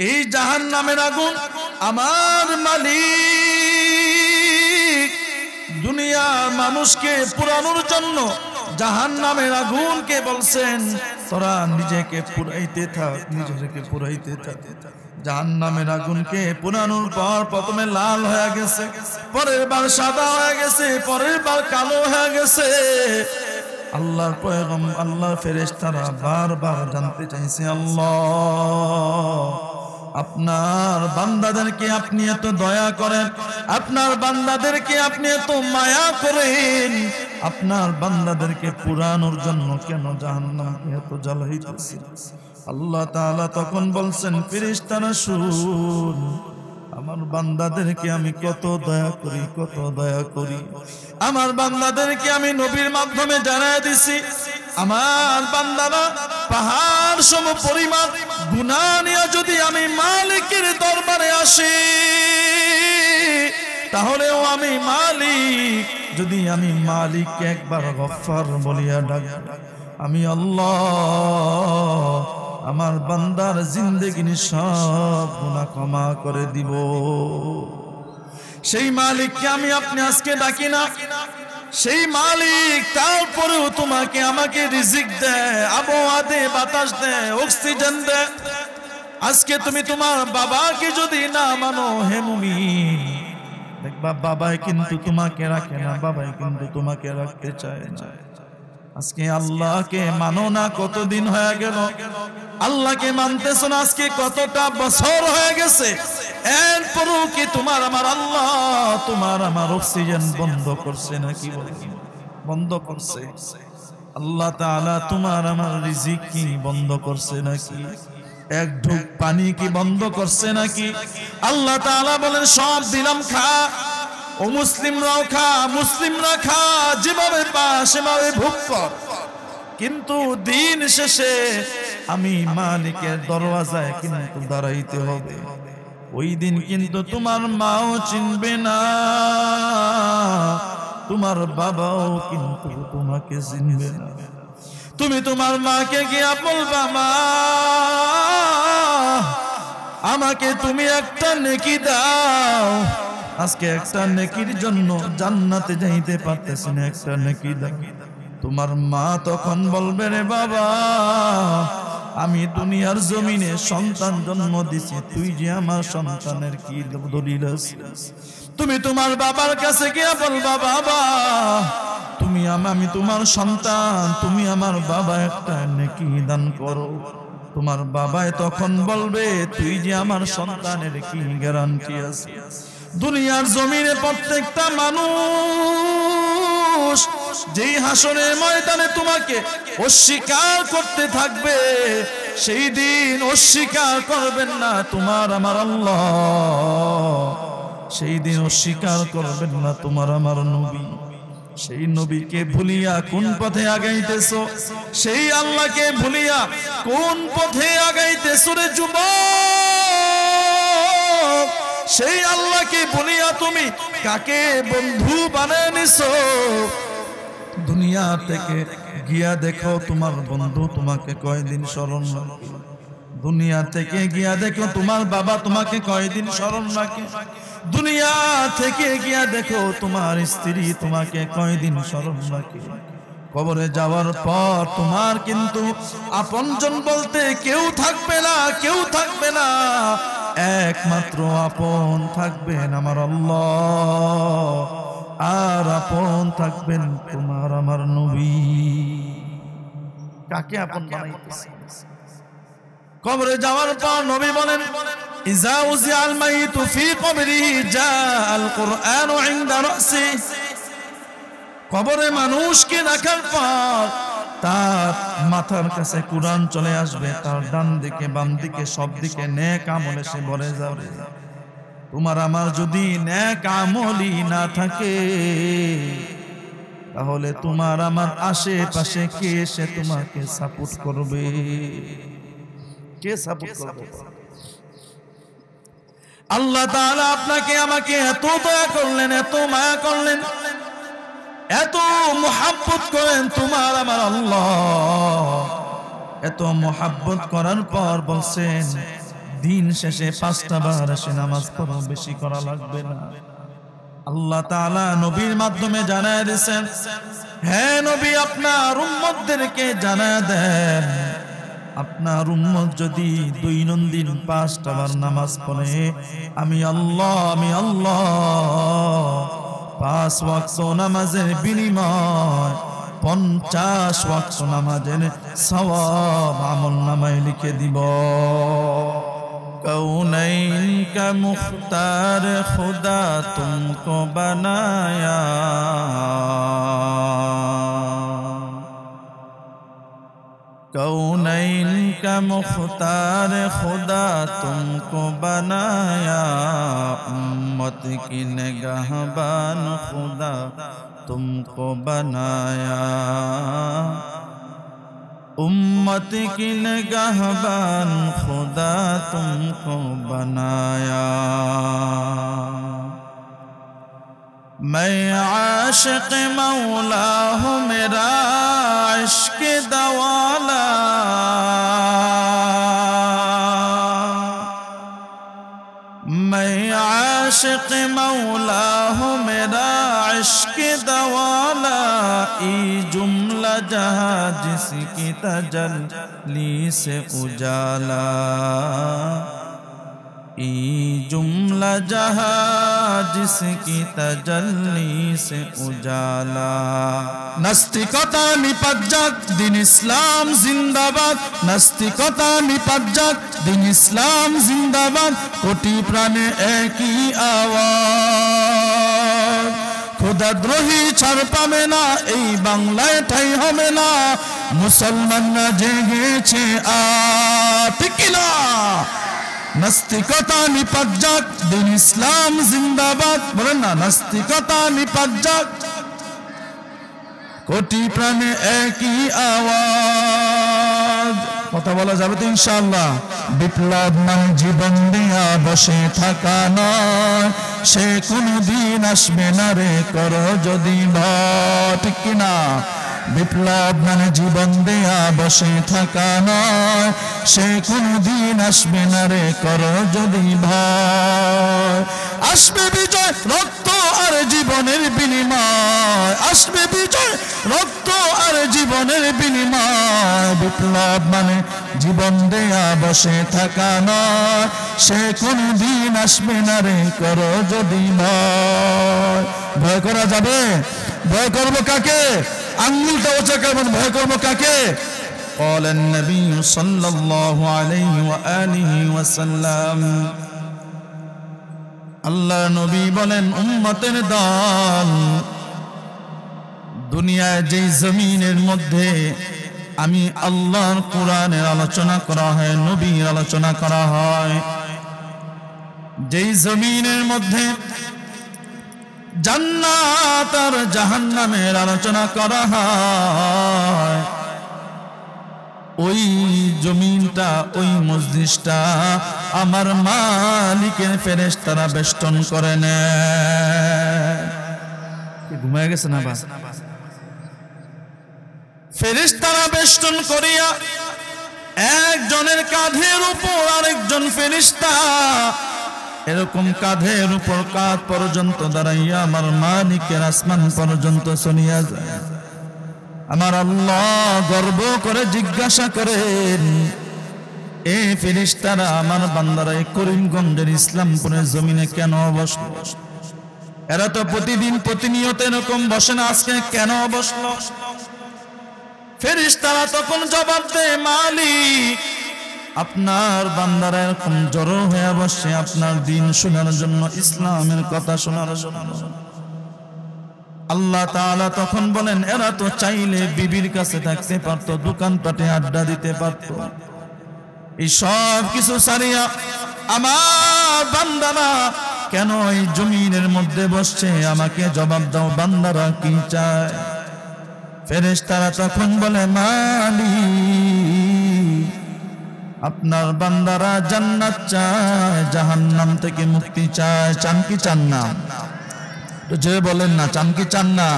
এই জাহান্নামের আগুন আমার মালিক দুনিয়ার মানুষকে পুরানোর জন্য জাহান্নামের আগুনকে বলছেন তোরা নিজেকে পুরাইতে থাক, নিজেকে পুরাইতে থাক। জাহান্নামের আগুনকে পুরানোর পর প্রথমে লাল হয়ে গেছে, পরের বার সাদা হয়ে গেছে, পরের বার কালো হয়ে গেছে। আল্লাহর পয়গম্বর আল্লাহর ফেরেশতারা বারবার জানতে চাইছে, আল্লাহ আপনার বান্দাদেরকে আপনি এত দয়া করেন, আপনার বান্দাদেরকে আপনি এত মায়া করেন, আপনার বান্দাদেরকে পুরানোর জন্য কেন জাহান্নামকে এত জ্বালাইতেছেন? আল্লাহ তাআলা তখন বলছেন, ফেরেশতারা শুন, আমার বান্দাদেরকে আমি কত দয়া করি, কত দয়া করি। আমার বান্দাদেরকে আমি নবীর মাধ্যমে জানায় দিছি, আমার বান্দারা পাহাড় সম পরিমাণ গুনাহ নিয়ে যদি আমি মালিকের দরবারে আসি, তাহলেও আমি মালিক, যদি আমি মালিককে একবার গফফার বলিয়া ডাক, আমি আল্লাহ আমার বান্দার জিন্দেগির সব গুনাহ ক্ষমা করে দিব। সেই মালিককে আমি আপনি আজকে ডাকি না, সেই মালিক তারপরেও তোমাকে আমাকে রিজিক দেয়, আবহাওয়া দেয়, বাতাস দেয়, অক্সিজেন দেয়। আজকে তুমি তোমার বাবাকে যদি না মানো, হে মুমিন, দেখবা বাবাই কিন্তু তোমাকে রাখে না, বাবাই কিন্তু তোমাকে রাখতে চায় না। আজকে আল্লাহকে মানো না, কতদিন হয়ে গেল আল্লাহকে মানতেছ না, আজকে কতটা বছর হয়ে গেছে, এরপরও কি তোমার আমার আল্লাহ তোমার আমার অক্সিজেন বন্ধ করছে নাকি? বন্ধ করছে। আল্লাহ তাআলা তোমার আমার রিজিক কি বন্ধ করছে নাকি? এক ঢুক পানি কি বন্ধ করছে নাকি? আল্লাহ তাআলা বলেন, সব দিলাম, খা। ও মুসলিমরাও খা, মুসলিমরা খা, যেভাবে পা সেভাবে ভোগ কর, কিন্তু দিন শেষে আমি মালিকের দরওয়াজায় কিন্তু দাঁড়াইতে হবে। ওই দিন কিন্তু তোমার মাও চিনবে না, তোমার বাবাও কিন্তু তোমাকে চিনবে না। তুমি তোমার মাকে গিয়া বলবা, মা আমাকে তুমি একটা নেকি দাও, আজকে একটা নেকির জন্য জান্নাতে যাইতে পারতেছি না, একটা নেকি দাও। তোমার মা তখন বলবে, রে বাবা, আমি দুনিয়ার জমিনে সন্তান জন্ম দিছি, তুই যে আমার সন্তানের কি দলিল আছে? তুমি তোমার বাবার কাছে গিয়া বলবা, বাবা তুমি আমি তোমার সন্তান, তুমি আমার বাবা একটা নেকি দান করো। তোমার বাবাই তখন বলবে, তুই যে আমার সন্তানের কি গ্যারান্টি আছে? দুনিয়ার জমিনে প্রত্যেকটা মানুষ যেই হাসরের ময়দানে তোমাকে অস্বীকার করতে থাকবে, সেই দিন অস্বীকার করবেন না তোমার আমার আল্লাহ, সেই দিন অস্বীকার করবেন না তোমার আমার নবী। সেই নবীকে ভুলিয়া কোন পথে আগাইতেছো? সেই আল্লাহকে ভুলিয়া কোন পথে আগাইতেছো রে যুবক? সেই আল্লাহকে ভুলিয়া তুমি কাকে বন্ধু বানায় নিছো? দুনিয়া থেকে গিয়া দেখো তোমার বন্ধু তোমাকে কয়দিন স্মরণ রাখে? দুনিয়া থেকে গিয়া দেখো তোমার বাবা তোমাকে কয়দিন স্মরণ রাখে? দুনিয়া থেকে গিয়া দেখো তোমার স্ত্রী তোমাকে কয়দিন স্মরণ রাখে? কবরে যাওয়ার পর তোমার কিন্তু আপনজন বলতে কেউ থাকবে না, কেউ থাকবে না, একমাত্র আপন থাকবেন আমার আল্লাহ, আর আপন থাকবেন তোমার আমার নবী। কাকে আপন বানাইতেছে? কবরে যাওয়ার পর নবী বলেন, ইজা উজিআল মাইতু ফি কবরিহি জাআল কুরআনু ইনদা রাসি। কবরে মানুষকে রাখার পর তার মাথার কাছে কুরআন চলে আসবে, তার ডান দিকে বাম দিকে সব দিকে নেক আমল এসে ভরে যাবে। তোমার আমার যদি নেক আমলই না থাকে, তাহলে তোমার আমার আশেপাশে কে এসে তোমাকে সাপোর্ট করবে? কে সাপোর্ট করবে? আল্লাহ তাআলা আপনাকে আমাকে এত দয়া করলেন, এত মায়া করলেন, এত মোহাব্বত করেন তোমার আমার আল্লাহ। এত মোহাব্বত করার পর বলছেন, দিন শেষে 5টা বার এসে নামাজ পড়ো, বেশি করা লাগবে না। আল্লাহ তাআলা নবীর মাধ্যমে জানায় দিয়েছেন, হে নবী আপনার উম্মতদেরকে জানায় দেন, আপনার উম্মত যদি দৈনন্দিন 5টা বার নামাজ পড়ে, আমি আল্লাহ 5 ওয়াক্ত নামাজের বিনিময় 50 ওয়াক্ত নামাজের সওয়াব আমলনামায় লিখে দিব। कौनैन का मुख्तार खुदा तुमको बनाया, कौनैन का मुख्तार खुदा तुमको बनाया, उम्मत की निगाहबान खुदा तुमको बनाया, उम्मत की निगाहबान खुदा तुमको बनाया। मैं आशिक मौला हूँ, मेरा इश्क दवाला, मैं आशिक मौला हूँ, मेरा इश्क दवाला, ई जुमला जहाँ जिसकी तजल्ली से उजाला, ई जुमला जहाँ जिसकी तजल्ली से उजाला। नास्तिकता निपज्जाक दिन इस्लाम जिंदाबाद, नास्तिकता निपज्जाक दिन इस्लाम जिंदाबाद, कोटि प्राणे एक ही आवाज, खुदाद्रोही ছাড় পাবে না, এই বাংলায় ঠাঁই হবে না, মুসলমানরা জেগেছে ঠিক কিনা? নাস্তিকতা নিপজ্জাক দিন ইসলাম জিন্দাবাদ, বলেন না, নাস্তিকতা নিপজ্জাক কোটি প্রাণে একই আওয়াজ। কথা বলা যাবে তো ইনশাআল্লাহ? বিপ্লব মানে জীবন দিয়া বসে থাকা নয়, সে কোনদিন আসবে না রে করো যদি ভয়, ঠিক কিনা? বিপ্লব মানে জীবন দেয়া বসে থাকা নয়, সে কোনদিন আসবে না রে করো যদি ভয়। আসবে বিজয় রক্ত আর জীবনের বিনিময়, আসবে বিজয় রক্ত আর জীবনের বিনিময়, বিপ্লব মানে জীবন দেয়া বসে থাকা নয়, সে কোনদিন আসবে না রে করো যদি ভয়। ভয় করা যাবে? ভয় করবো কাকে? আঙ্গুলটা উঁচা করবেন, ভয় করবো কাকে? قال النبي صلى الله عليه وآله وسلم, আল্লাহ নবী বলেন, উম্মতের দল দুনিয়ায় যেই জমিনের মধ্যে আমি আল্লাহর কোরআনের আলোচনা করা হয়, নবীর আলোচনা করা হয়, যেই জমিনের মধ্যে জান্নাত আর জাহান্নামের আলোচনা করা হয়, ওই জমিনটা, ওই মজলিসটা আমার মালিকের ফেরেশতারা বেষ্টন করে নেয়। ঘুমায় গেছে না বা? ফেরেশতারা বেষ্টন করিয়া একজনের কাঁধের উপর আরেকজন ফেরেশতা এরকম কাঁধের উপর কাঁধ পর্যন্ত দাঁড়াইয়া আমার মালিকের আসমান পর্যন্ত চলিয়া যায়। আমার আল্লাহ গর্ব করে জিজ্ঞাসা করেন, এ ফেরেশতারা আমার বান্দারা করিমগঞ্জের ইসলামপুরের জমিনে কেন বসলো? এরা তো প্রতিদিন প্রতিনিয়ত এরকম বসে না, আজকে কেন বসলো? ফেরেশতারা তখন জবাব দেয়, মালিক আপনার বান্দারা এরকম জড়ো হয়ে বসে আপনার দিন শোনার জন্য, ইসলামের কথা শোনার জন্য। আল্লাহ তাআলা তখন বলেন, এরা তো চাইলে বিবির কাছে থাকতে পারতো, দোকানপাটে আড্ডা দিতে পারতো, এই সব কিছু ছাড়িয়া আমার বান্দারা কেন এই জমিনের মধ্যে বসছে? আমাকে জবাব দাও, বান্দারা কি চায়? ফেরেশতারা তখন বলে, মালিক আপনার বান্দারা জান্নাত চায়, জাহান্নাম থেকে মুক্তি চায়। চান কি চান না? যে বলেন না, চান কি চান না?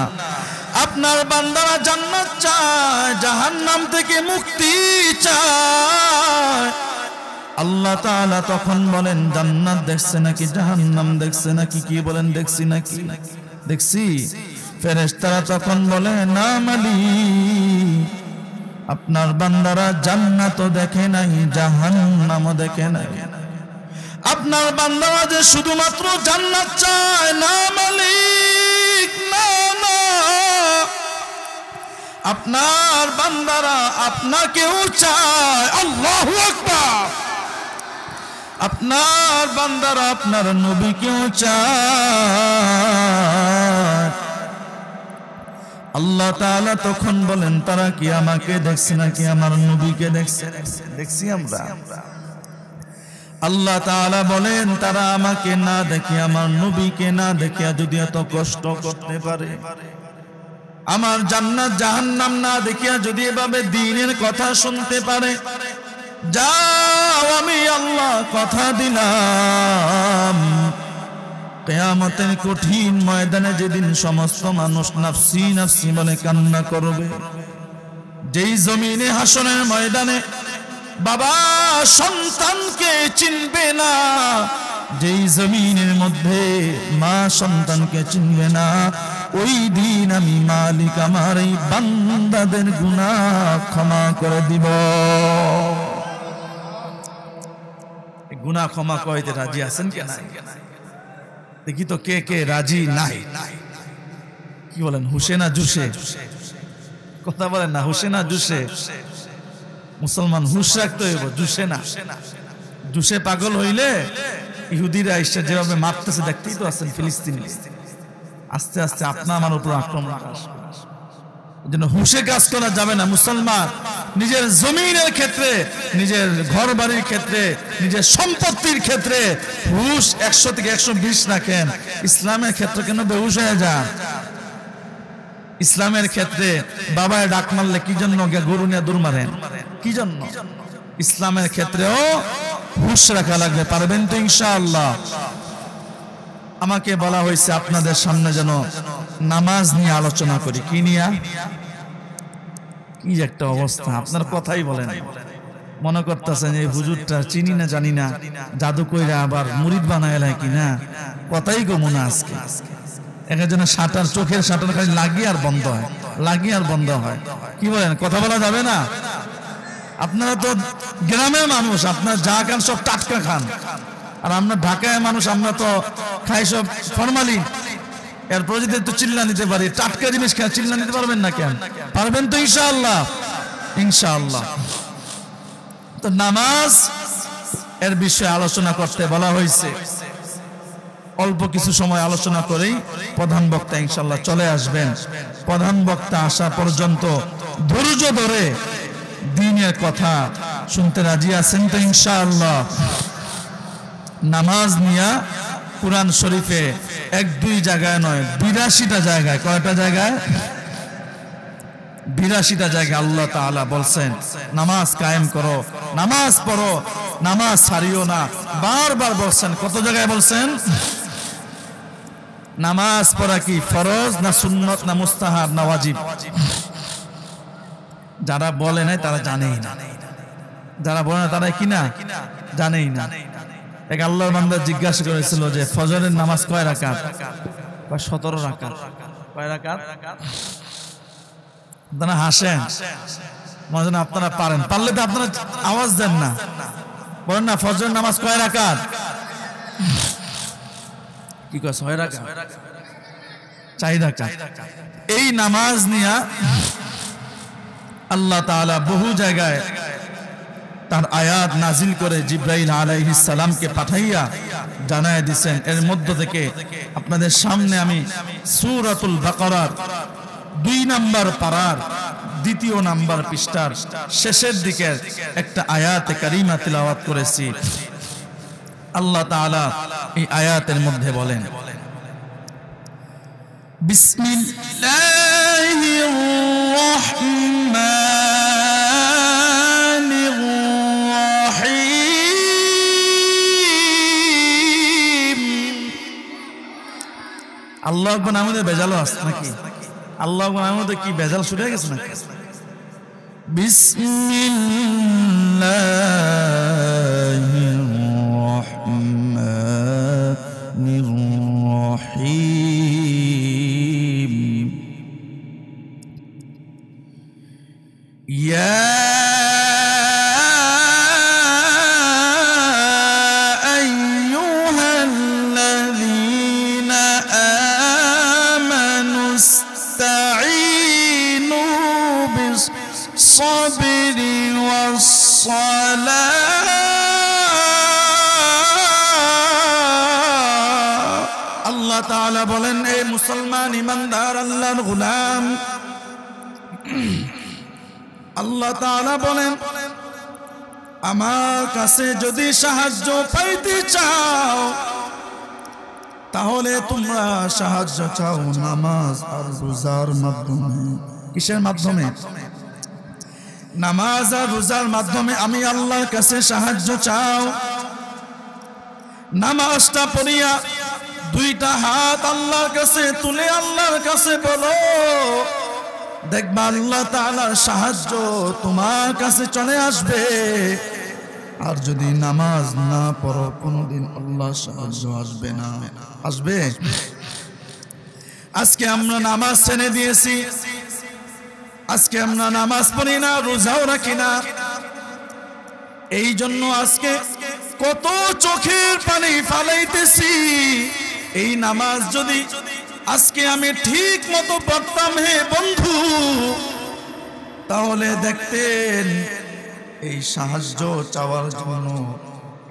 আপনার বান্দারা জান্নাত চায়, জাহান্নাম থেকে মুক্তি চায়। আল্লাহ তাআলা তখন বলেন জান্নাত দেখছে নাকি জাহান্নাম দেখছে নাকি? কি বলেন দেখছি নাকি? দেখছি। ফেরেশতারা তখন বলে না মালিক, আপনার বান্দারা জান্নাতও দেখে নাই জাহান্নামও দেখে নাই, আপনার বান্দারা যে শুধুমাত্র জান্নাত চায় না মালিক, না না, আপনার বান্দারা আপনাকেও চায়। আল্লাহু আকবার। আপনার বান্দারা আপনার নবীকেও চায়। আল্লাহ তাআলা তখন বলেন তারা কি আমাকে দেখছে নাকি আমার নবীকে দেখছে? দেখছি আমরা। আল্লাহ তাআলা বলেন তারা আমাকে না দেখে আমার নবীকে না দেখে যদি এত কষ্ট করতে পারে, আমার জান্নাত জাহান্নাম না দেখিয়া যদি এভাবে দ্বীনের কথা শুনতে পারে, যাও আমি আল্লাহ কথা দিলাম কিয়ামতের কঠিন ময়দানে যেদিন সমস্ত মানুষ নাফসি নাফসি বলে কান্না করবে, যেই জমিনে হাসরের ময়দানে বাবা সন্তানকে চিনবে না, যেই জমিনের মধ্যে মা সন্তানকে চিনবে না, ওই দিন আমি মালিক আমার এই বান্দাদের গুনাহ ক্ষমা করে দিব। গুনাহ ক্ষমা কইতে রাজি আছেন কি না? দেখি তো কে কে রাজি নাই। কি বলেন হুসে না জুসে? কথা বলেন না হুসে না জুসে? মুসলমান হুশ রাখতে হইব, জুসে না। জুসে পাগল হইলে ইহুদিরা এসে যেভাবে মারতেছে দেখতেই তো আছেন ফিলিস্তিনি, আস্তে আস্তে আপনা আমার উপর আক্রমণ আসবে। যেন হুশে কাজ করা যাবে না। মুসলমান নিজের জমিনের ক্ষেত্রে, নিজের ঘর বাড়ির ক্ষেত্রে, নিজের সম্পত্তির ক্ষেত্রে হুশ 100 থেকে 120 রাখেন। ইসলামের ক্ষেত্রে কেন বেহুশ হয়ে যান? ইসলামের ক্ষেত্রে বাবায় ডাক মারলে কি জন্য গরু নিয়ে দৌড় মারেন? কি জন্য? ইসলামের ক্ষেত্রেও হুশ রাখা লাগবে। পারবেন তো ইনশাআল্লাহ? আমাকে বলা হয়েছে আপনাদের সামনে যেন নামাজ নিয়ে আলোচনা করি। কি নিয়ে? কি একটা অবস্থা, আপনার কথাই বলেন। মনে করতেছেন এই হুজুরটা চিনি না জানি না, জাদু কইরা আবার মুরিদ বানায় কিনা, কথাই গো মনে আজকে একজনের শাটার, চোখের শাটার খালি লাগিয়ে আর বন্ধ হয়, লাগিয়ে আর বন্ধ হয়। কি বলেন? কথা বলা যাবে না? আপনারা তো গ্রামের মানুষ, আপনার যা খান সব টাটকা খান, আর আমরা ঢাকায় মানুষ, আমরা তো খাই সব ফরমালিন। এরপর যদি একটু চিল্লা নিতে পারি, টাটকা জিনিস খাই, চিল্লা নিতে পারবেন না কেন? পারবেন তো ইনশাআল্লাহ? ইনশাআল্লাহ। তো নামাজ এর বিষয়ে আলোচনা করতে বলা হয়েছে। অল্প কিছু সময় আলোচনা করেই প্রধান বক্তা ইনশাআল্লাহ চলে আসবেন। প্রধান বক্তা আসা পর্যন্ত ধৈর্য ধরে দ্বীনের কথা শুনতে রাজি আছেন তো ইনশাআল্লাহ? নামাজ নিয়া কুরআন শরীফে 1-2 জায়গায় নয়, 82টা জায়গায়, কয়টা জায়গায়? 82টা জায়গায় আল্লাহ তাআলা বলছেন নামাজ কায়েম করো, নামাজ পড়ো, নামাজ ছাড়িও না। বারবার বলছেন। কত জায়গায় বলছেন? নামাজ পড়া কি ফরজ না সুন্নত না মুস্তাহাব না ওয়াজিব? যারা বলে নাই তারা জানেই না, যারা বলে না তারা কি না জানেই না। এক আল্লাহর বান্দা জিজ্ঞাসা করেছিল যে ফজরের নামাজ কয় রাকাত? 17 রাকাত। কয় রাকাত? আপনারা হাসেন, মনে হয় আপনারা পারেন। পারলে তো আপনারা আওয়াজ দেন না, বলেন না ফজরের নামাজ কয় রাকাত? কি কয়? 6 রাকাত, 4 রাকাত। এই নামাজ নিয়া আল্লাহ তাআলা বহু জায়গায় তার আয়াত নাজিল করে জিব্রাইল আলাইহিস সালামকে পাঠাইয়া জানায় দিয়েছেন। এর মধ্য থেকে আপনাদের সামনে আমি সূরাতুল বাকারার 2 নম্বর পারার 2য় নম্বর পৃষ্ঠার শেষের দিকের একটা আয়াতে কারিমা তিলাওয়াত করেছি। আল্লাহ তাআলা এই আয়াতের মধ্যে বলেন, বিসমিল্লাহির রাহমানির রাহিম। আল্লাহু আকবার। আমাদের বেজালও আছে নাকি? আল্লাহু আকবার আমাদের কি বেজাল শুরু হয়ে গেছে নাকি? বিসমিল্লাহির আল্লাহ তাআলা বলেন, এই মুসলমান ইমানদার আল্লাহর গোলাম, আল্লাহ তাআলা বলেন, আমার কাছে যদি সাহায্য পাইতে চাও তাহলে তোমরা সাহায্য চাও নামাজ আর রোজার মাধ্যমে। কিসের মাধ্যমে? নামাজ আর রোজার মাধ্যমে আমি আল্লাহর কাছে সাহায্য চাও। নামাজটা পড়িয়া দুইটা হাত আল্লাহর কাছে তুলে আল্লাহর কাছে বলো, দেখবা আল্লাহ তাআলার সাহায্য তোমার কাছে চলে আসবে। আর যদি নামাজ না পড়ো কোনোদিন আল্লাহর সাহায্য আসবে না। আসবে? আজকে আমরা নামাজ ছেড়ে দিয়েছি, আজকে আমরা নামাজ পড়ি না, রোজাও রাখি না। এই জন্য আজকে কত চোখের পানি ফালাইতেছি। এই নামাজ যদি আজকে আমি ঠিক মতো পড়তাম হে বন্ধু, তাহলে দেখতেন এই সাহায্য চাওয়ার জন্য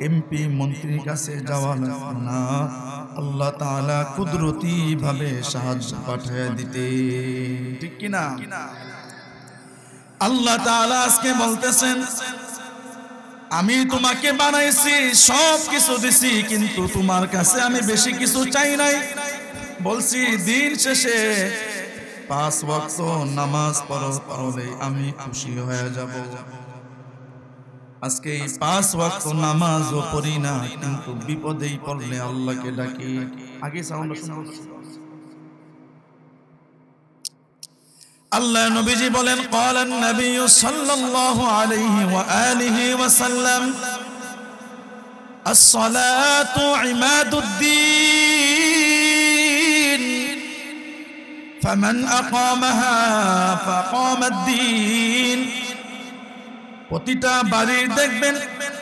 এমপি মন্ত্রীর কাছে যাওয়া না, আল্লাহ তাআলা কুদরতি ভাবে সাহায্য পাঠিয়ে দিতে। ঠিক কিনা? আল্লাহ তাআলা আজকে বলতেছেন, আমি তোমাকে বানাইছি, সব কিছু দিছি, কিন্তু তোমার কাছে আমি বেশি কিছু চাই নাই। বলছি দিন শেষে 5 ওয়াক্ত নামাজ পড়লে আমি খুশি হয়ে যাব। আজকে এই 5 ওয়াক্ত নামাজও পড়ি না, কিন্তু বিপদেই পড়লে আল্লাহকে ডাকি। আগে সাউন্ড শুনুন। আল্লাহ নবীজি বলেন, ক্বালান নবী সাল্লাল্লাহু আলাইহি ওয়া আলিহি ওয়া সাল্লাম, আস-সালাতু ইমাদুদ্দীন, ফামান আকামাহা ফাকামাদ-দ্বীন। প্রতিটা বাড়ির দেখবেন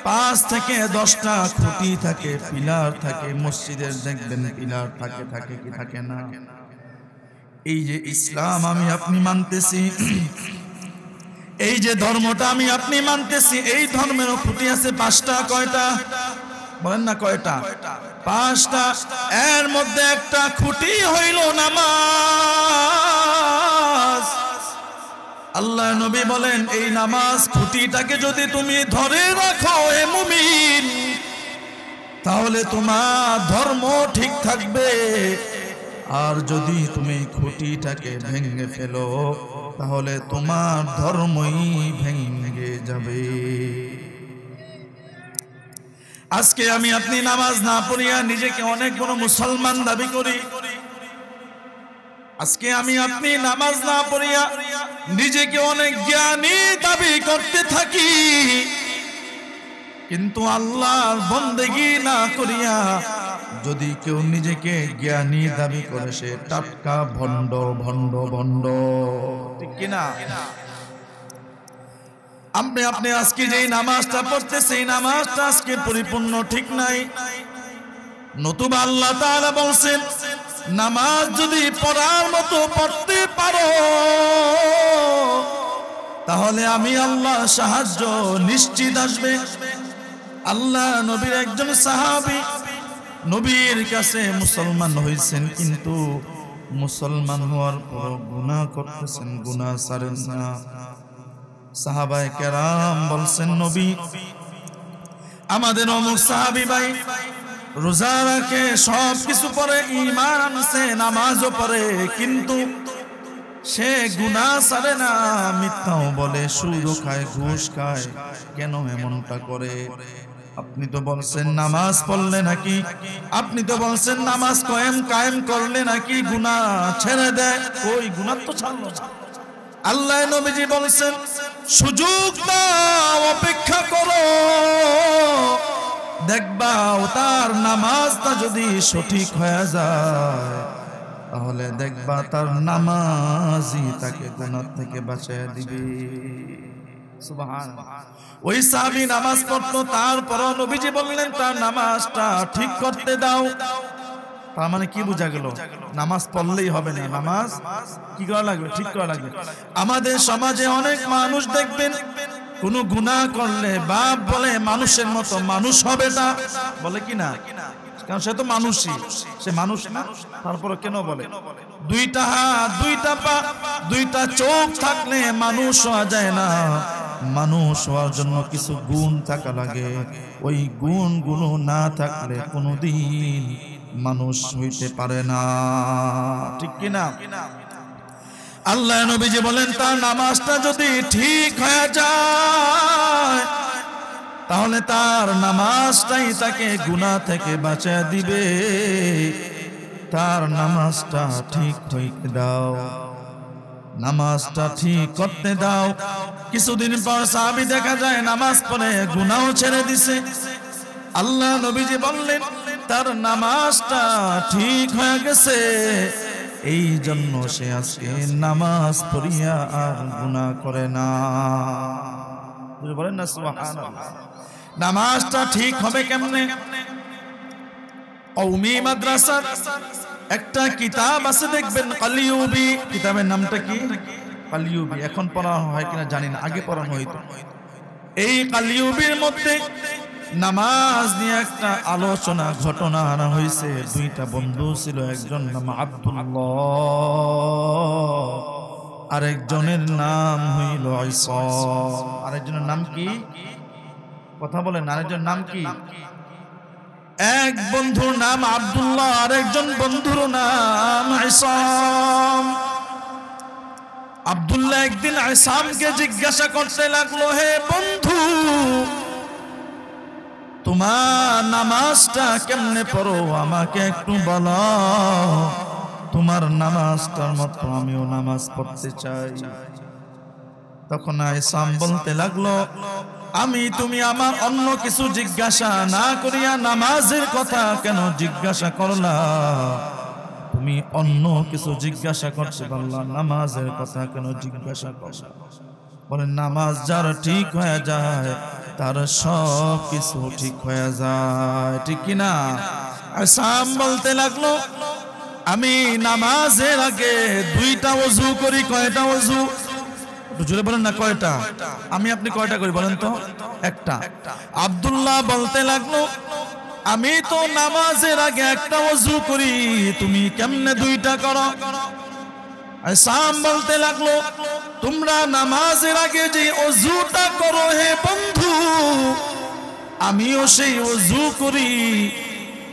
5 থেকে 10টা খুঁটি থাকে, পিলার থাকে। মসজিদের দেখবেন পিলার থাকে কি থাকে না? এই যে ইসলাম আমি আপনি মানতেছি, এই যে ধর্মটা আমি আপনি মানতেছি, এই ধর্মেরও খুঁটি আছে 5টা। কয়টা বলেন না? কয়টা? 5টা। এর মধ্যে একটা খুঁটি হইল নামাজ। আল্লাহ নবী বলেন, এই নামাজ খুঁটিটাকে যদি তুমি ধরে রাখো হে মুমিন, তাহলে তোমার ধর্ম ঠিক থাকবে। আর যদি তুমি খুঁটিটাকে ভেঙে ফেলো, তাহলে তোমার ধর্মই ভেঙে যাবে। আজকে আমি আপনি নামাজ না পড়িয়া নিজেকে অনেক বড় মুসলমান দাবি করি। আজকে আমি আপনি নামাজ না পড়িয়া নিজেকে অনেক জ্ঞানী দাবি করতে থাকি, কিন্তু আল্লাহর বন্দেগী না করিয়া যদি কেউ নিজেকে জ্ঞানী দাবি করে, সে টাটকা ভণ্ড ভণ্ড ভণ্ড। ঠিক কিনা? আপনি আজকে যে নামাজটা পড়তেছে, এই নামাজটা আজকে পরিপূর্ণ ঠিক নাই। নতুবা আল্লাহ তাআলা বলছেন, নামাজ যদি পড়ার মতো পড়তে পারো, তাহলে আমি আল্লাহ সাহায্য নিশ্চিত আসবে। আল্লাহ নবীর একজন সাহাবী নবীর কাছে মুসলমান হয়েছেন, কিন্তু মুসলমান হওয়ার পর গুনাহ করতেছেন, গুনাহ ছাড়েন না। সাহাবায়ে কেরাম বলছেন, নবী, আমাদের অমুক সাহাবী ভাই রোজা রাখে, সব কিছু পড়ে, ঈমান আনছে, নামাজও পড়ে, কিন্তু সে গুনাহ ছাড়ে না, মিথ্যাও বলে, সুদও খায়, ঘুষ খায়, কেন এমনটা করে? আপনি তো বলছেন নামাজ পড়লে নাকি, আপনি তো বলছেন নামাজ কায়েম করলে নাকি গুনাহ ছেড়ে দেয়। ওই গুনাহ তো ছাড়লো না। আল্লাহ নবীজি বলছেন, সুযোগ দাও, অপেক্ষা করো, দেখবা তার নামাজটা যদি সঠিক হয়ে যায়, তাহলে দেখবা তার নামাজই তাকে গুনাহ থেকে বাঁচিয়ে দিবে। সুবহানাল্লাহ। ওই সাহাবী নামাজ পড়তো, তারপর নবীজি বললেন তার নামাজটা ঠিক করতে দাও। তার মানে কি বোঝা গেল? নামাজ পড়লেই হবে না, নামাজ কি করা লাগবে? ঠিক করা লাগবে। আমাদের সমাজে অনেক মানুষ দেখবেন কোন গুনাহ করলে বাপ বলে মানুষের মতো মানুষ হবে না, বলে কি না? কারণ সে তো মানুষই। সে মানুষ না? তারপরে কেন বলে দুইটা হাত, দুইটা পা, দুইটা চোখ থাকলে মানুষ হওয়া যায় না। মানুষ হওয়ার জন্য কিছু গুণ থাকা লাগে, ওই গুণগুলো না থাকলে কোনোদিন মানুষ হইতে পারে না। ঠিক কিনা? আল্লাহ নবীজি বলেন তার নামাজটা যদি ঠিক হয়ে যায় তাহলে তার নামাজটাই তাকে গুনাহ থেকে বাঁচিয়ে দিবে। তার নামাজটা ঠিক হইতে দাও, নামাজটা ঠিক করতে দাও। কিছুদিন পর সাহাবী দেখা যায় নামাজ পড়ে গুনাহ ছেড়ে দিছে। আল্লাহ নবীজি বললেন তার নামাজটা ঠিক হয়ে গেছে, এই জন্য সে আজকে নামাজ পড়িয়া আর গুনাহ করে না। বলেন না সুবহানাল্লাহ। নামাজটা ঠিক হবে কেমনে? কওমি মাদ্রাসার একটা কিতাব আছে দেখবেন, কালিউবি। কিতাবের নামটা কি? কালিউবি। এখন পড়া হয় কিনা জানি না, আগে পড়ানো হইতো। এই কালিউবির মধ্যে নামাজ নিয়ে একটা আলোচনা ঘটনা আনা হয়েছে। দুইটা বন্ধু ছিল, একজন নাম আব্দুল্লাহ, আরেকজনের নাম হইল ইসাম। আরেকজনের নাম কি? কথা বলেন, আরেকজনের নাম কি? এক বন্ধুর নাম আব্দুল্লাহ, আরেকজন বন্ধুর নাম ইসাম। আব্দুল্লাহ একদিন ইসামকে জিজ্ঞাসা করতে লাগলো, হে বন্ধু, তোমার নামাজটা কেমনে পড়ো আমাকে একটু বলো। তোমার নামাজটার মতো আমিও নামাজ পড়তে চাই। তখন ইসাম বলতে লাগলো, তুমি আমার অন্য কিছু জিজ্ঞাসা না করিয়া নামাজের কথা কেন জিজ্ঞাসা করলা? তুমি অন্য কিছু জিজ্ঞাসা করতে পারলা, নামাজের কথা কেন জিজ্ঞাসা করলা? বলেন নামাজ যার ঠিক হয়ে যায় তার সব কিছু ঠিক হয়ে যায়। ঠিক কিনা? ইসাম বলতে লাগলো, আমি নামাজের আগে দুইটা ওযু করি। কয়টা ওযু? জোরে বলেন না, কয়টা? আপনি কয়টা করি বলেন তো? একটা। আব্দুল্লাহ বলতে লাগলো, আমি তো নামাজের আগে একটা ওযু করি, তুমি কেমনে দুইটা করো? ইসাম বলতে লাগলো, তোমরা নামাজের আগে যে ওযুটা করো হে বন্ধু, আমিও সেই ওযু করি,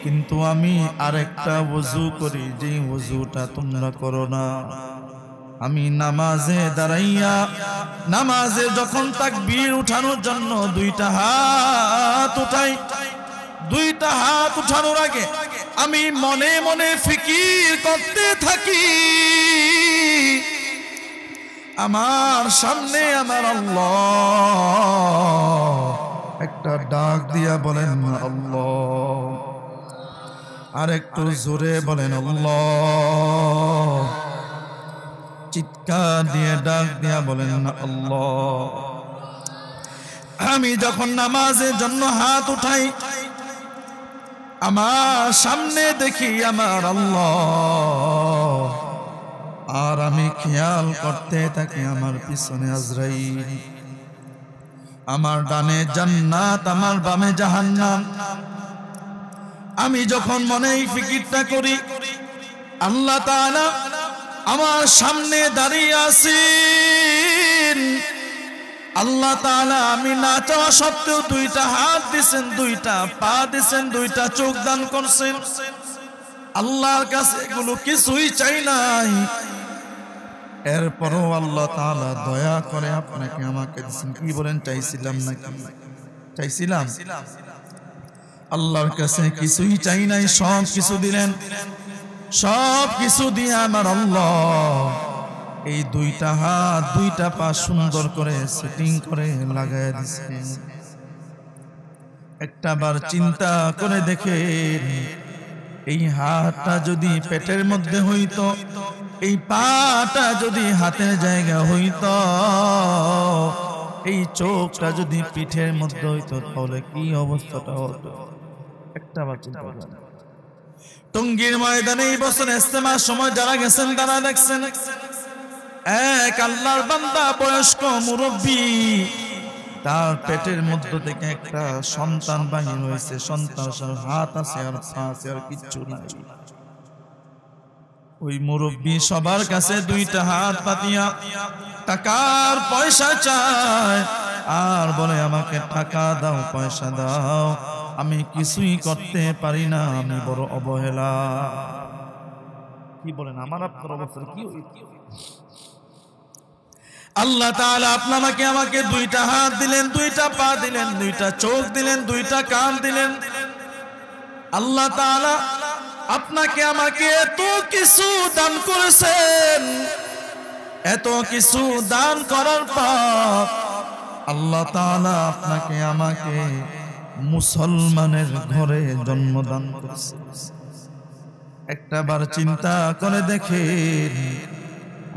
কিন্তু আমি আরেকটা ওযু করি, যে ওযুটা তোমরা করো না। আমি নামাজে দাঁড়াইয়া নামাজে যখন তাকবীর উঠানোর জন্য দুইটা হাত উঠাই, দুইটা হাত উঠানোর আগে আমি মনে মনে ফিকির করতে থাকি, আমার সামনে আমার আল্লাহ। একটা ডাক দিয়া বলেন না আল্লাহ, আর একটু জোরে বলেন আল্লাহ। চিৎকার দিয়ে ডাক দিয়া বলেন না আল্লাহ। আমি যখন নামাজের জন্য হাত উঠাই, আমার সামনে দেখি আমার আল্লাহ, আর আমি খেয়াল করতে থাকি আমার পিছনে আজরাইল, আমার ডানে জান্নাত, আমার বামে জাহান্নাম। আমি যখন মনে এই ফিকিরটা করি, আল্লাহ তাআলা আমার সামনে দাঁড়িয়ে আছেন। আল্লাহ তাআলা আমি না চাওয়া সত্ত্বেও দুইটা হাত দিছেন, দুইটা পা দিছেন, দুইটা চোখ দান করছেন। আল্লাহর কাছে এগুলো কিছুই চাই নাই, এরপরও আল্লাহ তাআলা দয়া করে আপনাকে আমাকে দিছেন। কি বলেন, চাইছিলাম নাকি? চাইছিলাম? আল্লাহর কাছে কিছুই চাই নাই, সব কিছু দিলেন। সব কিছু দিয়ে আমার আল্লাহ এই দুইটা হাত দুইটা পা সুন্দর করে সেটিং করে লাগায় দিয়েছেন। একটাবার চিন্তা করে দেখেন, এই হাতটা যদি পেটের মধ্যে হইতো, এই পাটা যদি হাতের জায়গা হইতো, এই চোখটা যদি পিঠের মধ্যে হইতো, তাহলে কি অবস্থাটা হতো? একটাবার চিন্তা করেন। টঙ্গীর ময়দানে এই বছর ইজতেমার সময় যারা গেছেন তারা দেখছেন, এক আল্লাহর বান্দা বয়স্ক মুরব্বী, তার পেটের মধ্য থেকে একটা সন্তান বাহির হয়েছে। সন্তান হাত আছে আর পা আছে আর কিচ্ছু নাই। ওই মুরব্বী সবার কাছে দুইটা হাত পাতিয়া টাকার পয়সা চায় আর বলে আমাকে টাকা দাও, পয়সা দাও, আমি কিছুই করতে পারি না, আমি বড় অবহেলা। কি বলেন আমার আপনার অবস্থা কি? আল্লাহ তাআলা আপনাকে আমাকে দুইটা হাত দিলেন, দুইটা পা দিলেন, দুইটা চোখ দিলেন, দুইটা কান দিলেন। আল্লাহ তাআলা আপনাকে আমাকে এত কিছু দান করেছেন। এত কিছু দান করার পর আল্লাহ তাআলা আপনাকে আমাকে মুসলমানের ঘরে জন্মদান করেছেন। একটাবার চিন্তা করে দেখেন,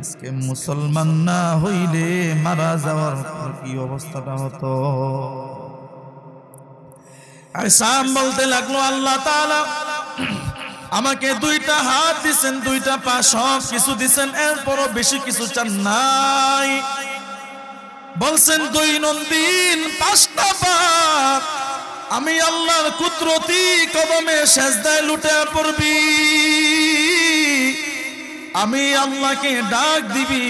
আজকে মুসলমান না হইলে মারা যাওয়ার পর কি অবস্থাটা হতো। আসাম বলতে লাগলো, আল্লাহ তাআলা আমাকে দুইটা হাত দিছেন, দুইটা পা, সব কিছু দিছেন, এরপরও বেশি কিছু চান নাই। বলছেন দৈনন্দিন 5টা বার আমি আল্লাহর কুদরতি কদমে সেজদায় লুটে পড়বি, আমি আল্লাহকে ডাক দিবি,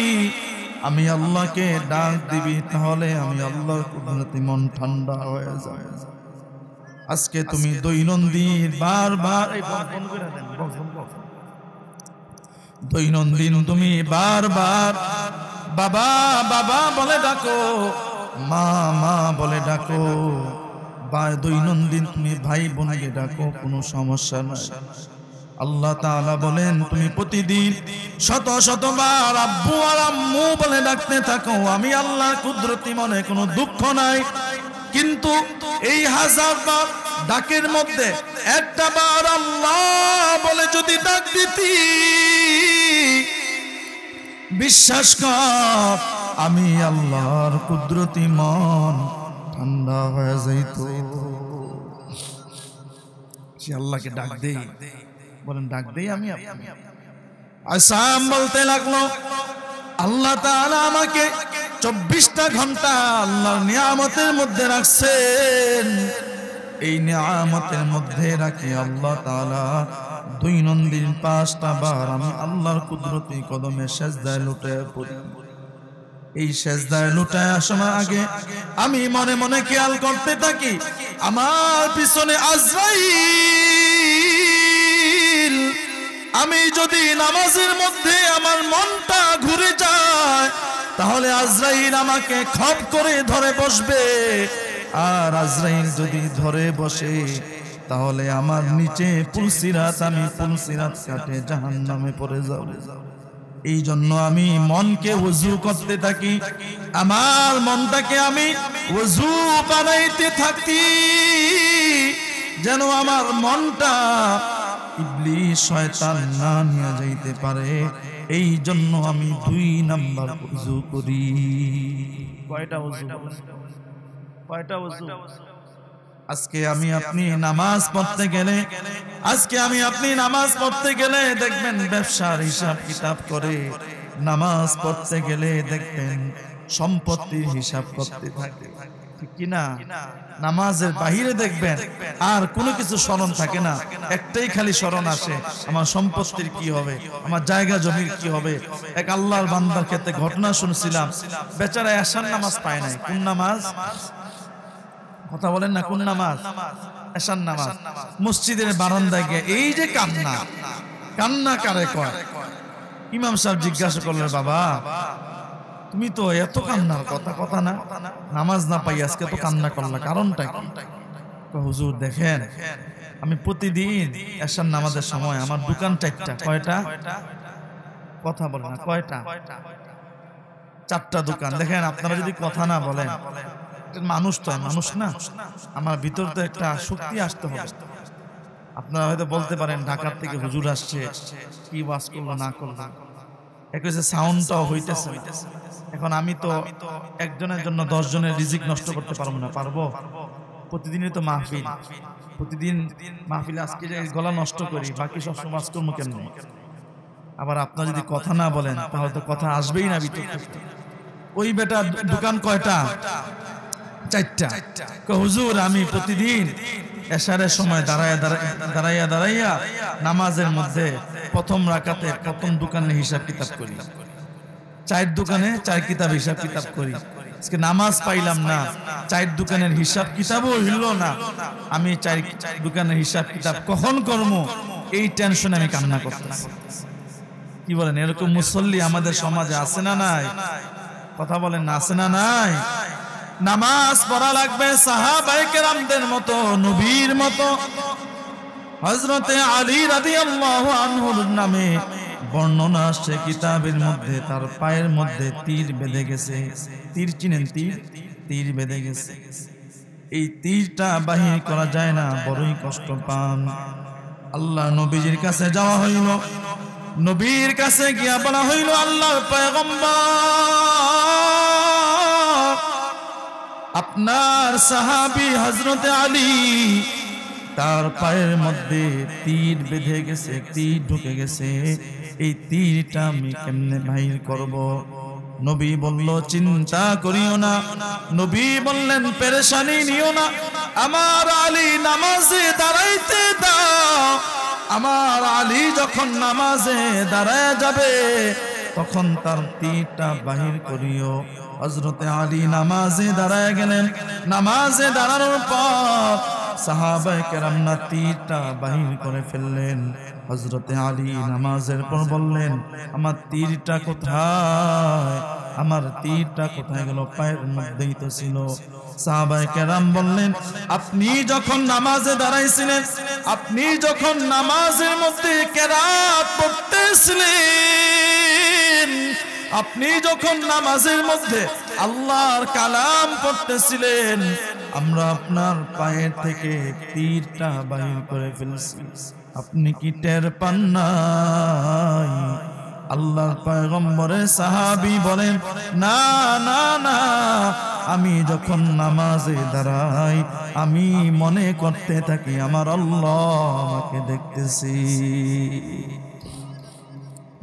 আমি আল্লাহকে ডাক দিবি, তাহলে আমি আল্লাহর কুদরতি মন ঠান্ডা হয়ে যাবে। আজকে তুমি দৈনন্দিন বারবার দৈনন্দিন তুমি বারবার বাবা বাবা বলে ডাকো, মা মা বলে ডাকো, বা দৈনন্দিন তুমি ভাই বোনকে ডাকো, কোনো সমস্যা নাই। আল্লাহ তাআলা বলেন তুমি প্রতিদিন শত শতবার আব্বু আর আম্মু বলে ডাকতে থাকো, আমি আল্লাহর কুদরতি মনে কোনো দুঃখ নাই। কিন্তু এই 1000 বার ডাকের মধ্যে একটা বার আল্লাহ বলে যদি ডাক দিতি, বিশ্বাস কর আমি আল্লাহর কুদরতি মন ঠান্ডা হয়ে যাইত। সে আল্লাহকে ডাক দেই, বলেন ডাক দেই আমি। আসাম বলতে লাগলো, আল্লাহ তাআলা আমাকে 24টা ঘন্টা আল্লাহর নিয়ামতের মধ্যে রাখছেন। এই নিয়ামতের মধ্যে রাখি আল্লাহ তাআলা দৈনন্দিন 5টা বার আমি আল্লাহর কুদরতি কদমে সেজদায় লুটে পড়ি। এই সেজদায় লুটায় আসার আগে আমি মনে মনে খেয়াল করতে থাকি, আমার পিছনে আজরাইল। আমি যদি নামাজের মধ্যে আমার মনটা ঘুরে যায়, তাহলে আজরাইল আমাকে খপ করে ধরে বসবে, আর আজরাইল যদি ধরে বসে তাহলে আমার নিচে পুলসিরাত, আমি পুলসিরাত কাটে জাহান্নামে পড়ে যাব। এই জন্য আমি মনকে ওযু করতে থাকি, আমার মনটাকে আমি ওযু বানাইতে থাকি, যেন আমার মনটা ইবলিস শয়তান না নিয়ে যাইতে পারে। এই জন্য আমি 2 নাম্বার ওযু করি। কয়টা ওযু? কয়টা ওযু? আজকে আমি আপনি নামাজ পড়তে গেলে, আজকে আমি আপনি নামাজ পড়তে গেলে দেখবেন ব্যবসার হিসাব কিতাব করে, নামাজ পড়তে গেলে দেখবেন সম্পত্তির হিসাব করতে থাকে, ঠিক কিনা? নামাজের বাহিরে দেখবেন আর কোনো কিছু স্মরণ থাকে না, একটাই খালি স্মরণ আসে, আমার সম্পত্তির কি হবে, আমার জায়গা জমির কি হবে। এক আল্লাহর বান্দার ক্ষেত্রে ঘটনা শুনছিলাম, বেচারা এশার নামাজ পায় নাই। কোন নামাজ? কথা বলেন না, কোন নামাজ? এশার নামাজ। মসজিদের বারান্দায় গিয়ে এই যে কান্না, কান্না কারে কয়? ইমাম সাহেব জিজ্ঞাসা করলেন, বাবা তুমি তো এত কান্নার কথা না, নামাজ না পাই আজকে তো কান্না করলা, কারণটা কি? হুজুর দেখেন, আমি প্রতিদিন এশার নামাজের সময় আমার দোকান 4টা। কয়টা? কথা বলেন না, কয়টা? 4টা দোকান। দেখেন আপনারা যদি কথা না বলেন, মানুষ তো মানুষ না, আমার ভিতর তো একটা শক্তি আসতে হবে। আপনারা হয়তো বলতে পারেন ঢাকার থেকে হুজুর আসছে, কি ওয়াজ করলো না করলো, একইসে সাউন্ডটাও হইতেছে। এখন আমি তো একজনের জন্য 10 জনের রিজিক নষ্ট করতে পারবো না, পারবো? প্রতিদিনই তো মাহফিল, প্রতিদিন মাহফিলে আজকে যে গলা নষ্ট করি, বাকি সব সময় করবো কেমন? আবার আপনারা যদি কথা না বলেন তাহলে তো কথা আসবেই না ভিতর থেকে। ওই বেটা দোকান কয়টা? 4টা। হুজুর আমি প্রতিদিন এশারের সময় দাঁড়াইয়া নামাজের মধ্যে প্রথম রাকাতে প্রথম দোকানে হিসাব কিতাব করি, 4 দোকানে 4 কিতাব হিসাব কিতাব করি। আজকে নামাজ পাইলাম না, 4 দোকানের হিসাব কিতাবও হইল না, আমি 4 দোকানের হিসাব কিতাব কখন করব এই টেনশনে আমি কান্না করতেছি। কি বলেন, এরকম মুসল্লি আমাদের সমাজে আছে না নাই? কথা বলেন না, আছে না নাই? নামাজ পড়া লাগবে সাহাবায়ে কেরামদের মতো, নবীর মতো। হযরতে আলী রাদিয়াল্লাহু আনহুর নামে বর্ণনা আসছে কিতাবের মধ্যে, তার পায়ের মধ্যে তীর বেঁধে গেছে। তীর চিনেন? তীর বেঁধে গেছে। এই তীরটা বাহির করা যায় না, বড়ই কষ্ট পান। আল্লাহ নবীজির কাছে যাওয়া হইল, নবীর কাছে গিয়া বলা হইল, আল্লাহর পয়গম্বর, আপনার সাহাবী হযরতে আলী, তার পায়ের মধ্যে তীর বেঁধে গেছে, তীর ঢুকে গেছে, এই তীরটা আমি কেমনে বাহির করব? নবী বলল, চিন্তা করিও না। নবী বললেন, পেরেশানি নিও না, আমার আলী নামাজে দাঁড়াইতে দাও। আমার আলী যখন নামাজে দাঁড়ায় যাবে তখন তার তীরটা বাহির করিও। হযরতে আলী নামাজে দাঁড়ায় গেলেন। নামাজে দাঁড়ানোর পর সাহাবায়ে কেরাম না তীরটা বাহির করে ফেললেন। হযরতে আলী নামাজের পর বললেন, আমার তীরটা কোথায়? আমার তীরটা কোথায় গেল? পায়ের মধ্যেই তো ছিল। সাহাবায়ে কেরাম বললেন, আপনি যখন নামাজে দাঁড়াইছিলেন, আপনি যখন নামাজের মধ্যে কেরাত পড়তেছিলেন, আপনি যখন নামাজের মধ্যে আল্লাহর কালাম পড়তেছিলেন, আমরা আপনার পায়ের থেকে তীরটা বাহির করে ফেলছি, আপনি কি টের পান নাই? আল্লাহর পয়গম্বরের সাহাবী বলেন, না না না, আমি যখন নামাজে দাঁড়াই আমি মনে করতে থাকি আমার আল্লাহ আমাকে দেখতেছি।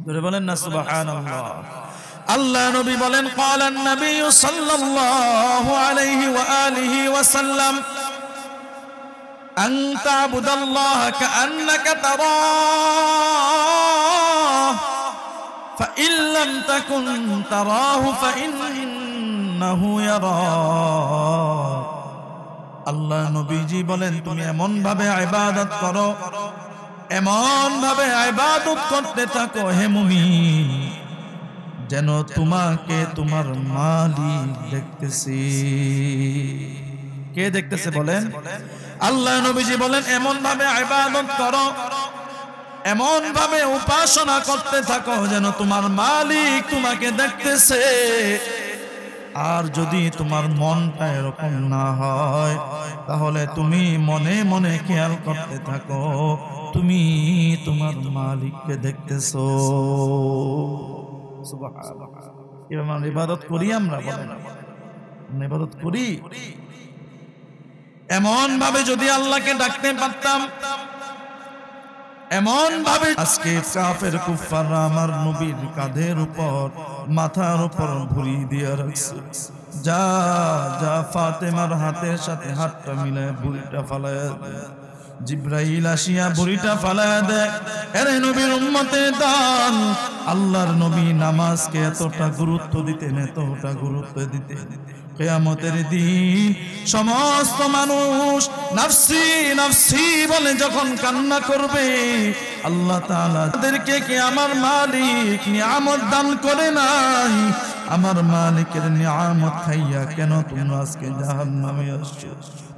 ধরে বলেন না সুবহানাল্লাহ। আল্লাহ নবী বলেন, ক্বালান নবী সাল্লাল্লাহু আলাইহি ওয়া আলিহি ওয়া সাল্লাম, আন তা'বুদাল্লাহ কাআন্নাকা তারাহ ফাইন লাম তাকুন তারাহু ফাইন্নাহু ইয়ারাক। আল্লাহ নবীজি বলেন, তুমি এমন ভাবে ইবাদত করো, এমন ভাবে ইবাদত করতে থাকো হে মুমিন, যেন তোমাকে তোমার মালিক দেখতেছে। কে দেখতেছে বলেন? আল্লাহ নবীজি বলেন, এমন ভাবে ইবাদত করো, এমন ভাবে উপাসনা করতে থাকো যেন তোমার মালিক তোমাকে দেখতেছে। আর যদি তোমার মনটা এরকম না হয় তাহলে তুমি মনে মনে খেয়াল করতে থাকো তুমি তোমার মালিককে দেখতেছো। সুবহানাল্লাহ। এমন ইবাদত করি আমরা, বলেন ইবাদত করি? এমন ভাবে যদি আল্লাহকে ডাকতে পারতাম, এমন ভাবে। আজকে কাফের কুফাররা আমার নবীর কাঁধের উপর, মাথার উপর ভুরি দিয়ে রাখছে। যা যা ফাতেমার হাতের সাথে হাতটা মিলায় ভুরিটা ফালায়া দে। জিব্রাইল আসিয়া ভুরিটা ফালায়া দেয়। এরে নবীর উম্মতের দল, আল্লাহর নবী নামাজকে এতটা গুরুত্ব দিতেন, এতটা গুরুত্ব দিতেন, কিয়ামতের দিন সমস্ত মানুষ নফসি নফসি বলে যখন কান্না করবে, আল্লাহ তাআলা তাদেরকে কি আমার মালিক নিয়ামত দান করে নাই? আমার মালিকের নিয়ামত খাইয়া কেন তোমরা আজকে জাহান্নামে আসছো?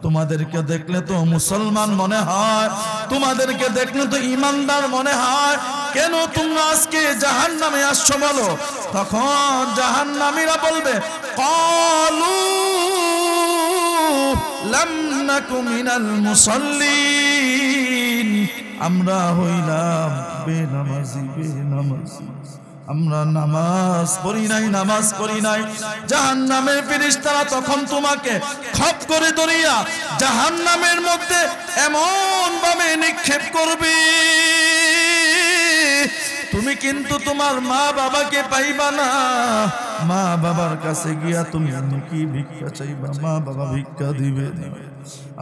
তোমাদেরকে দেখলে তো মুসলমান মনে হয়, তোমাদেরকে দেখলে তো ইমানদার মনে হয়, কেন তোমরা আজকে জাহান্নামে আসছো বলো? তখন জাহান্নামীরা বলবে, ক্বালু লাম নাকু মিনাল মুসাল্লিন, আমরা হইলাম বেনামাজি, বেনামাজি, আমরা নামাজ পড়ি নাই, নামাজ পড়ি নাই। জাহান্নামের ফেরেশতারা তখন তোমাকে খপ করে ধরিয়া জাহান্নামের মধ্যে এমন ভাবে নিক্ষেপ করবে, তুমি তুমি কিন্তু তোমার মা বাবাকে পাইবা না। মা বাবার কাছে গিয়া তুমি কি ভিক্ষা চাইবা? মা বাবা ভিক্ষা দিবে।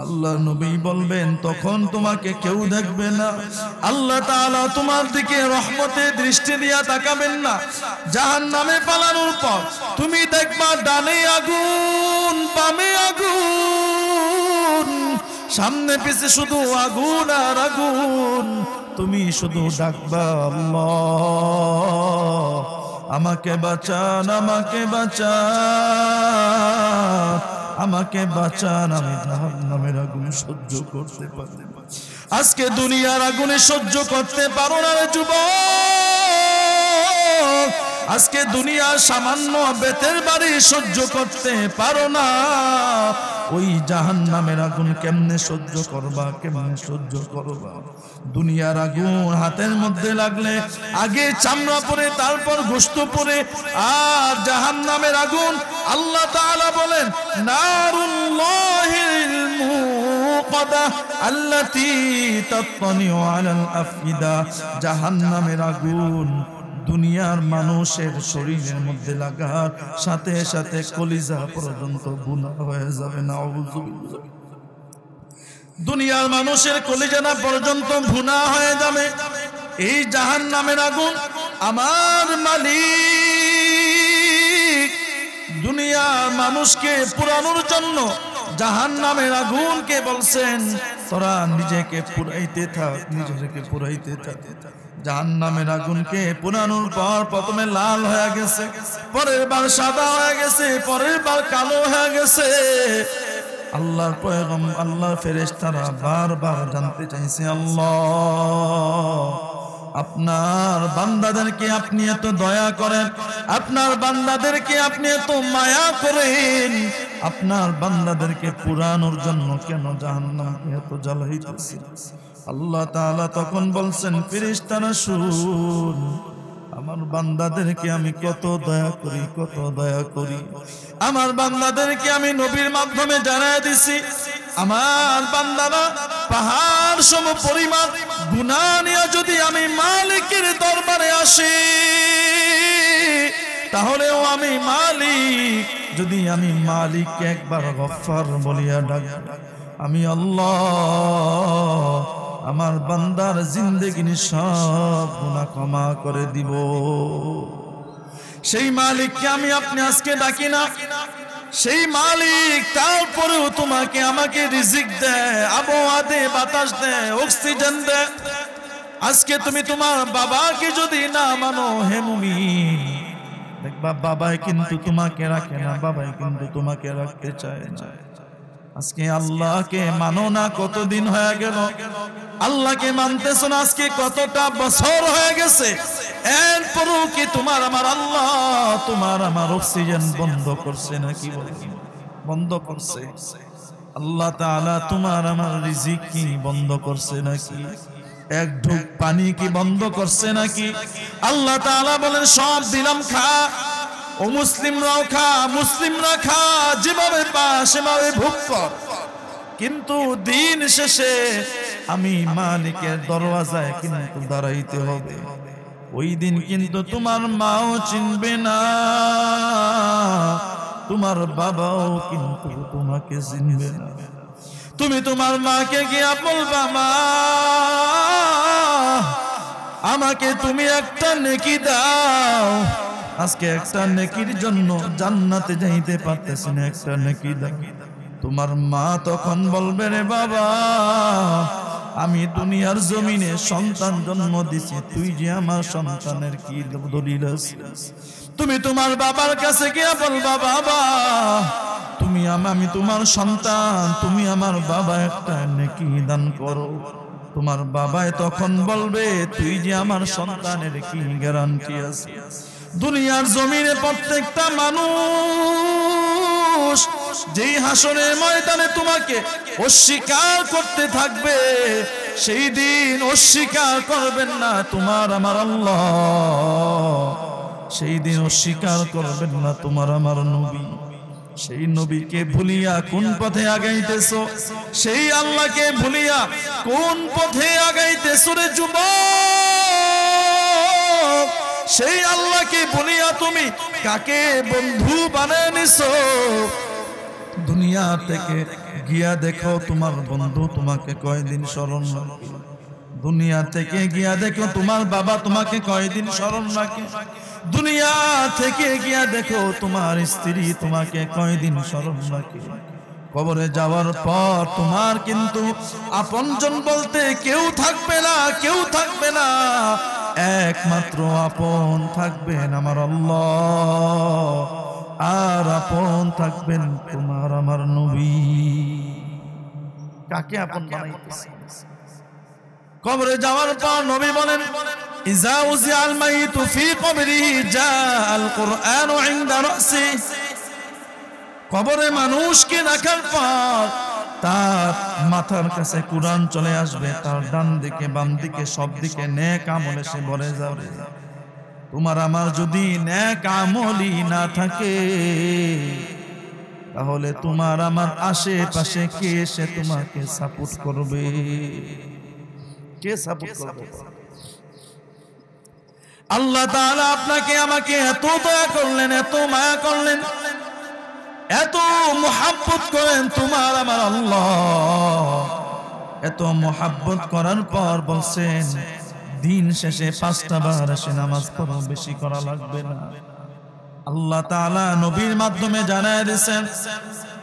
আল্লাহ নবী বলবেন তখন তোমাকে কেউ দেখবে না। আল্লাহ তাআলা তোমার দিকে রহমতের দৃষ্টি দিয়া তাকাবেন না। জাহান্নামে পালানোর পর তুমি দেখবা ডানে আগুন, বামে আগুন, সামনে পিছে শুধু আগুন আর আগুন। তুমি শুধু ডাকবা আল্লাহ, আমাকে বাঁচান, আমাকে বাঁচান, আমাকে বাঁচান, আমি জাহান্নামের আগুন সহ্য করতে পারি না। আজকে দুনিয়ার আগুনে সহ্য করতে পারো না রে যুবক। আজকে দুনিয়ার সামান্য বেতের বাড়ি সহ্য করতে পারো না। ওই জাহান্নামের আগুন কেমনে সহ্য করবা, কেমনে সহ্য করবা? দুনিয়ার আগুন হাতের মধ্যে লাগলে আগে চামড়া পরে তারপর গোশত পরে, আর জাহান্নামের আগুন আল্লাহ তাআলা বলেন নারুল্লাহিল মুকাদা আল্লাতী তাত্তানিউ আলাল আফইদা। জাহান্নামের আগুন দুনিয়ার মানুষের শরীরের মধ্যে লাগার সাথে সাথে কলিজা পর্যন্ত ভুনা হয়ে যাবে। নাউযুবিল্লাহ। দুনিয়ার মানুষের কলিজানা পর্যন্ত ভুনা হয়ে যাবে। এই জাহান্নামের আগুন আমার মালিক দুনিয়ার মানুষকে পুরানোর জন্য জাহান্নামের আগুনকে বলছেন তোরা নিজেকে পুরাইতে থাক, নিজেকে পুরাইতে থাক। জাহান্নামের আগুনকে পুরানোর পর প্রথমে লাল হয়ে গেছে, পরের বার সাদা হয়ে গেছে, পরের বার কালো হয়ে গেছে। আল্লাহর পয়গম্বর, আল্লাহর ফেরেশতারা বারবার জানতে চাইছে, আল্লাহ আপনার বান্দাদেরকে আপনি এত দয়া করেন, আপনার বান্দাদেরকে আপনি এত মায়া করেন, আপনার বান্দাদেরকে পুরানোর জন্য কেন জাহান্নামকে এত জ্বালাইতেছেন? আল্লাহ তাআলা তখন বলছেন, ফেরেশতারা শুন, আমার বান্দাদেরকে আমি কত দয়া করি, কত দয়া করি। আমার বান্দাদেরকে আমি নবীর মাধ্যমে জানায় দিছি, আমার বান্দারা পাহাড় সম পরিমাণ গুনাহ নিয়ে যদি আমি মালিকের দরবারে আসি, তাহলেও আমি মালিক, যদি আমি মালিককে একবার গফফার বলিয়া ডাকি, আমি আল্লাহ আমার বান্দার জিন্দেগির সব গুনাহ ক্ষমা করে দিব। সেই মালিককে আমি আপনি আজকে ডাকি না। সেই মালিক তারপরেও তোমাকে আমাকে রিজিক দেয়, আবহাওয়া দেয়, বাতাস দেয়, অক্সিজেন দেয়। আজকে তুমি তোমার বাবাকে যদি না মানো হে মুমিন, দেখবা বাবাই কিন্তু তোমাকে রাখে না, বাবাই কিন্তু তোমাকে রাখতে চায় না। আজকে আল্লাহকে মানো না, কতদিন হয়ে গেল আল্লাহকে মানতেছ না, আজকে কতটা বছর হয়ে গেছে, এরপরও কি তোমার আমার আল্লাহ তোমার আমার অক্সিজেন বন্ধ করছে নাকি? বন্ধ করছে। আল্লাহ তাআলা তোমার আমার রিজিক কি বন্ধ করছে নাকি? এক ঢোক পানি কি বন্ধ করছে নাকি? আল্লাহ তাআলা বলেন সব দিলাম, খা। ও মুসলিমরাও খা, মুসলিমরা খা, যেভাবে পা সেভাবে ভোগ কর। কিন্তু দিন শেষে আমি মালিকের দরওয়াজায় কিন্তু দাঁড়াইতে হবে। ওই দিন কিন্তু তোমার মাও চিনবে না, তোমার বাবাও কিন্তু তোমাকে চিনবে না। তুমি তোমার মাকে গিয়া বলবা, মা আমাকে তুমি একটা নেকি দাও। আজকে একটা নেকির জন্য জান্নাতে যাইতে পারতেছি না, একটা নেকি দাও। তোমার মা তখন বলবে, রে বাবা আমি দুনিয়ার জমিনে সন্তান জন্ম দিছি, তুই যে আমার সন্তানের কি দলিল আছে? তুমি তোমার বাবার কাছে গিয়া বলবা, বাবা তুমি আমি তোমার সন্তান, তুমি আমার বাবা একটা নেকি দান করো। তোমার বাবাই তখন বলবে, তুই যে আমার সন্তানের কি গ্যারান্টি আছে? দুনিয়ার জমিনে প্রত্যেকটা মানুষ যেই হাসরের ময়দানে তোমাকে অস্বীকার করতে থাকবে, সেই দিন অস্বীকার করবেন না তোমার আমার আল্লাহ, সেই দিন অস্বীকার করবেন না তোমার আমার নবী। সেই নবীকে ভুলিয়া কোন পথে আগাইতেছো? সেই আল্লাহকে ভুলিয়া কোন পথে আগাইতেছো রে যুবক? সেই আল্লাহকে বলিয়া তুমি কাকে বন্ধু বানিয়ে নিছো? দুনিয়া থেকে গিয়া দেখো তোমার বন্ধু তোমাকে কয়দিন স্মরণ রাখে? দুনিয়া থেকে গিয়া দেখো তোমার বাবা তোমাকে কয়দিন স্মরণ রাখে? দুনিয়া থেকে গিয়া দেখো তোমার স্ত্রী তোমাকে কয়দিন স্মরণ রাখে? কবরে যাওয়ার পর তোমার কিন্তু আপনজন বলতে কেউ থাকবে না, কেউ থাকবে না। একমাত্র আপন থাকবেন আমার আল্লাহ, আর আপন থাকবেন তোমার আমার নবী। কাকে আপন বানাইতেছে? কবরে যাওয়ার পর নবী বলেন, ইজা উজিআল মাইতু ফি কবরিহি জাআল কুরআনু ইনদা রাসি। কবরে মানুষকে রাখার পর তার মাথার কাছে কুরআন চলে আসবে, তার ডান দিকে বাম দিকে সব দিকে নেক আমলে সে ভরে যাবে। তোমার আমার যদি নেক আমলই না থাকে, তাহলে তোমার আমার আশেপাশে কে এসে তোমাকে সাপোর্ট করবে? কে সাপোর্ট করবে? আল্লাহ তাআলা আপনাকে আমাকে এত দয়া করলেন, এত মায়া করলেন, এত মোহাব্বত করেন তোমার আমার আল্লাহ। এত মোহাব্বত করার পর বলছেন দিন শেষে 5টা বার এসে নামাজ পড়ো, বেশি করা লাগবে না। আল্লাহ তাআলা নবীর মাধ্যমে জানায় দিয়েছেন,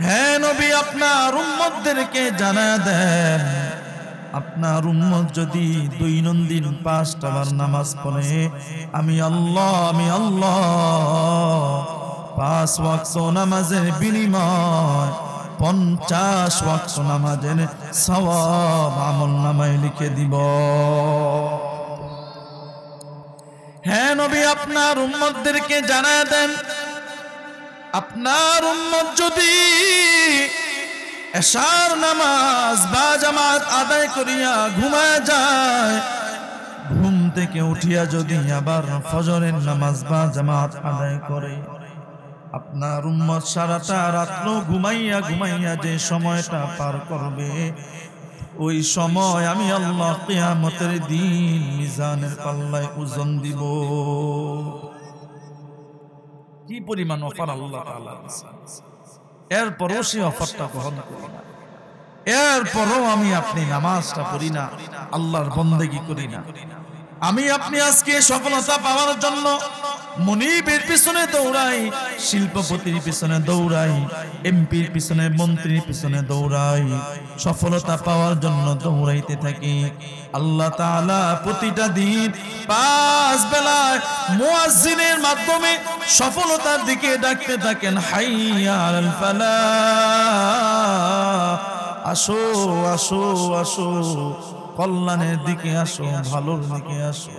হ্যাঁ নবী আপনার উম্মতদেরকে জানায় দেন, আপনার উম্মত যদি দৈনন্দিন 5টা বার নামাজ পড়ে, আমি আল্লাহ 5 ওয়াক্ত নামাজের বিনিময় 50 ওয়াক্ত নামাজের সওয়াব আমলনামায় লিখে দিব। হ্যাঁ নবী আপনার উম্মতদেরকে জানায় দেন, আপনার উম্মত যদি এশার নামাজ বা জামাত আদায় করিয়া ঘুমায় যায়, ঘুম থেকে উঠিয়া যদি আবার ফজরের নামাজ বা জামাত আদায় করে, আপনার উম্মত সারাটা রাত্র ঘুমাইয়া ঘুমাইয়া যে সময়টা পার করবে, ওই সময় আমি আল্লাহ কিয়ামতের দিন মিজানের পাল্লায় ওজন দিব। কি পরিমাণ অফার আল্লাহ তাআলা দিয়েছেন, এরপরও সেই অফারটা গ্রহণ করি না, এরপরও আমি আপনি নামাজটা পড়ি না, আল্লাহর বন্দেগী করি না। আমি আপনি আজকে সফলতা পাওয়ার জন্য মনিবের পিছনে দৌড়াই, শিল্পপতির পিছনে দৌড়াই, এমপির পিছনে মন্ত্রীর পিছনে দৌড়াই, সফলতা পাওয়ার জন্য দৌড়াইতে থাকি। আল্লাহ তাআলা প্রতিটা দিন 5 বেলায় মুয়াজ্জিনের মাধ্যমে সফলতার দিকে ডাকতে থাকেন, হাইয়া আলাল ফালাহ, আসো আসো আসো, কল্যাণের দিকে আসো, ভালোর দিকে আসো।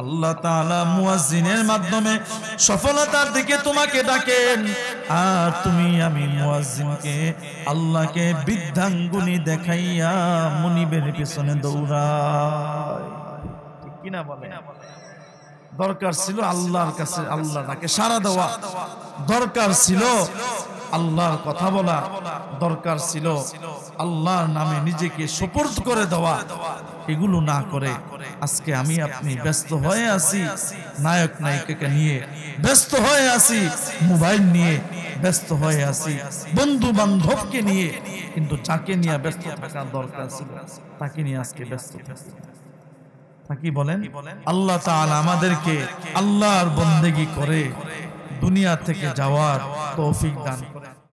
আল্লাহ তাআলা মুয়াজ্জিনের মাধ্যমে সফলতার দিকে তোমাকে ডাকেন, আর তুমি আমি মুয়াজ্জিনকে আল্লাহকে বৃদ্ধাঙ্গুনি দেখাইয়া মুনিবের পিছনে দৌড়াই। ঠিক কিনা বলে? দরকার ছিল আল্লাহর কাছে আল্লাহ তাকে সাড়া দেওয়া, দরকার ছিল আল্লাহর কথা বলা, দরকার ছিল আল্লাহর নামে নিজেকে সুপর্দ করে দেওয়া। এগুলো না করে আজকে আমি আপনি ব্যস্ত হয়ে আছি নায়ক নায়িকাকে নিয়ে, ব্যস্ত হয়ে আছি মোবাইল নিয়ে, ব্যস্ত হয়ে আছি বন্ধু বান্ধবকে নিয়ে, কিন্তু যাকে নিয়ে ব্যস্ত থাকার দরকার ছিল তাকে নিয়ে আজকে ব্যস্ত থাকি। বলেন আল্লাহ তাআলা আমাদেরকে আল্লাহর বন্দেগী করে দুনিয়া থেকে যাওয়ার তৌফিক দান করেন।